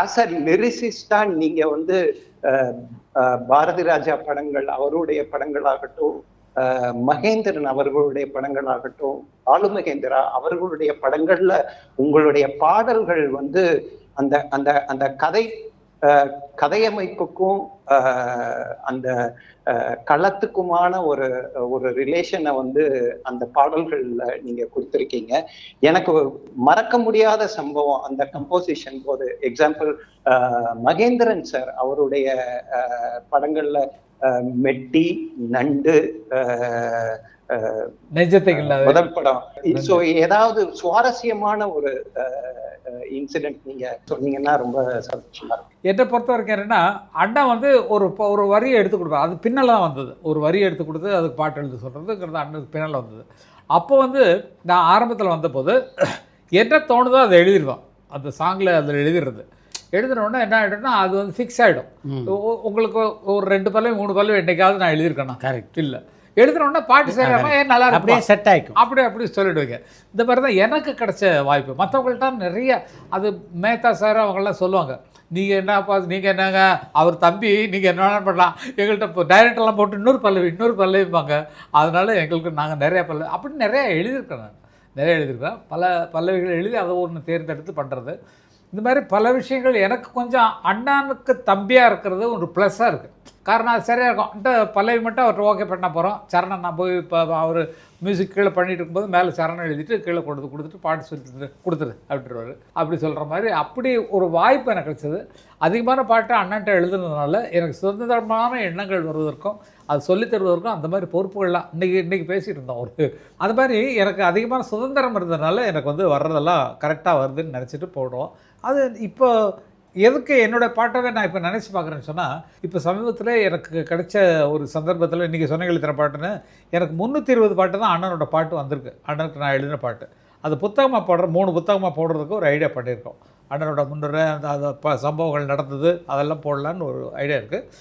As a லிரிசிஸ்டா நீங்க வந்து அஹ், பாரதி ராஜா படங்கள் அவருடைய படங்களாகட்டும், மகேந்திரன் அவர்களுடைய படங்களாகட்டும், ஆலு மகேந்திரா அவர்களுடைய படங்கள்ல உங்களுடைய பாடல்கள் வந்து அந்த அந்த அந்த கதையமைப்புக்கும் அந்த களத்துக்குமான ஒரு ஒரு ரிலேஷனை வந்து அந்த பாடல்கள்ல நீங்க கொடுத்துருக்கீங்க. எனக்கு மறக்க முடியாத சம்பவம் அந்த கம்போசிஷன் போது. எக்ஸாம்பிள், மகேந்திரன் சார் அவருடைய படங்கள்ல மெட்டி, நண்டு, நெஞ்சத்தை முதல் படம். ஸோ ஏதாவது சுவாரஸ்யமான ஒரு இன்சிடென்ட் நீங்க சொன்னீங்கன்னா ரொம்ப சந்தோஷமா இருக்கும். என்னை பொறுத்த வரைக்கும் என்னென்னா, அண்ணா வந்து ஒரு வரியை எடுத்து கொடுப்பார். அது பின்னால் தான் வந்தது. ஒரு வரியை எடுத்து கொடுத்து அதுக்கு பாட்டு எழுத சொல்கிறதுங்கிறது அண்ணனுக்கு பின்னால் வந்தது. அப்போ வந்து நான் ஆரம்பத்தில் வந்தபோது என்ன தோணுதோ அதை எழுதிடுவான். அந்த சாங்கில் அதில் எழுதிடுறது. எழுதினோடனே என்ன ஆகிடும்னா அது வந்து ஃபிக்ஸ் ஆகிடும். உங்களுக்கு ஒரு 2 பல்லவி 3 பல்லவி என்றைக்காவது நான் எழுதியிருக்கேன்னா கரெக்ட் இல்லை. எழுதினோடனே பாட்டு செய்யறாங்க, நல்லா இருக்கும், அப்படியே செட் ஆகிக்கும், அப்படி சொல்லிடுவீங்க. இந்த மாதிரி தான் எனக்கு கிடைச்ச வாய்ப்பு. மற்றவங்கள்ட்ட நிறைய அது மேத்தா சார் அவங்களாம் சொல்லுவாங்க, நீங்கள் என்னப்பா நீங்கள் என்னங்க அவர் தம்பி, நீங்கள் என்ன வேணாலும் பண்ணலாம், எங்கள்கிட்ட இப்போ டைரக்டெல்லாம் போட்டு இன்னொரு பல்லவிப்பாங்க. அதனால் எங்களுக்கு நாங்கள் நிறையா அப்படின்னு நிறையா எழுதியிருக்கேன். நான் நிறைய எழுதியிருக்கேன். பல பல்லவிகள் எழுதி அதை ஒன்று தேர்ந்தெடுத்து பண்ணுறது. இந்த மாதிரி பல விஷயங்கள் எனக்கு கொஞ்சம் அண்ணனுக்கு தம்பியாக இருக்கிறது ஒரு ப்ளஸ்ஸாக இருக்குது. காரணம் அது சரியாக இருக்கும். பல்லவி மட்டும் அவர்கிட்ட ஓகே பண்ண போகிறோம். சரணம் நான் போய் இப்போ அவர் மியூசிக் கீழே பண்ணிகிட்டு இருக்கும்போது மேலே சரணம் எழுதிட்டு கீழே கொடுத்துட்டு பாட்டு சொல்லி கொடுத்துரு அப்படின்றவாரு. அப்படி சொல்கிற மாதிரி அப்படி ஒரு வாய்ப்பு எனக்கு கிடைச்சது. அதிகமான பாட்டை அண்ணன்ட்ட எழுதுனதுனால எனக்கு சுதந்திரமான எண்ணங்கள் வருவதற்கும் அது சொல்லித் தருவதற்கும் அந்த மாதிரி பொறுப்புகள்லாம் இன்றைக்கி பேசிகிட்டு இருந்தோம். அது மாதிரி எனக்கு அதிகமான சுதந்திரம் இருந்ததுனால எனக்கு வந்து வர்றதெல்லாம் கரெக்டாக வருதுன்னு நினச்சிட்டு போடுவோம். அது இப்போ எதுக்கு என்னோடய பாட்டவே நான் இப்போ நினச்சி பார்க்குறேன்னு சொன்னால், இப்போ சமீபத்தில் எனக்கு கிடைச்ச ஒரு சந்தர்ப்பத்தில் இன்றைக்கி சொன்னங்கள் இத்தனை பாட்டுன்னு எனக்கு 320 பாட்டு தான் அண்ணனோட பாட்டு வந்திருக்கு. அண்ணனுக்கு நான் எழுதின பாட்டு அது புத்தகமாக போடுற 3 புத்தகமாக போடுறதுக்கு ஒரு ஐடியா பண்ணியிருக்கோம். அண்ணனோட முன்னுரை அந்த சம்பவங்கள் நடந்தது அதெல்லாம் போடலான்னு ஒரு ஐடியா இருக்குது.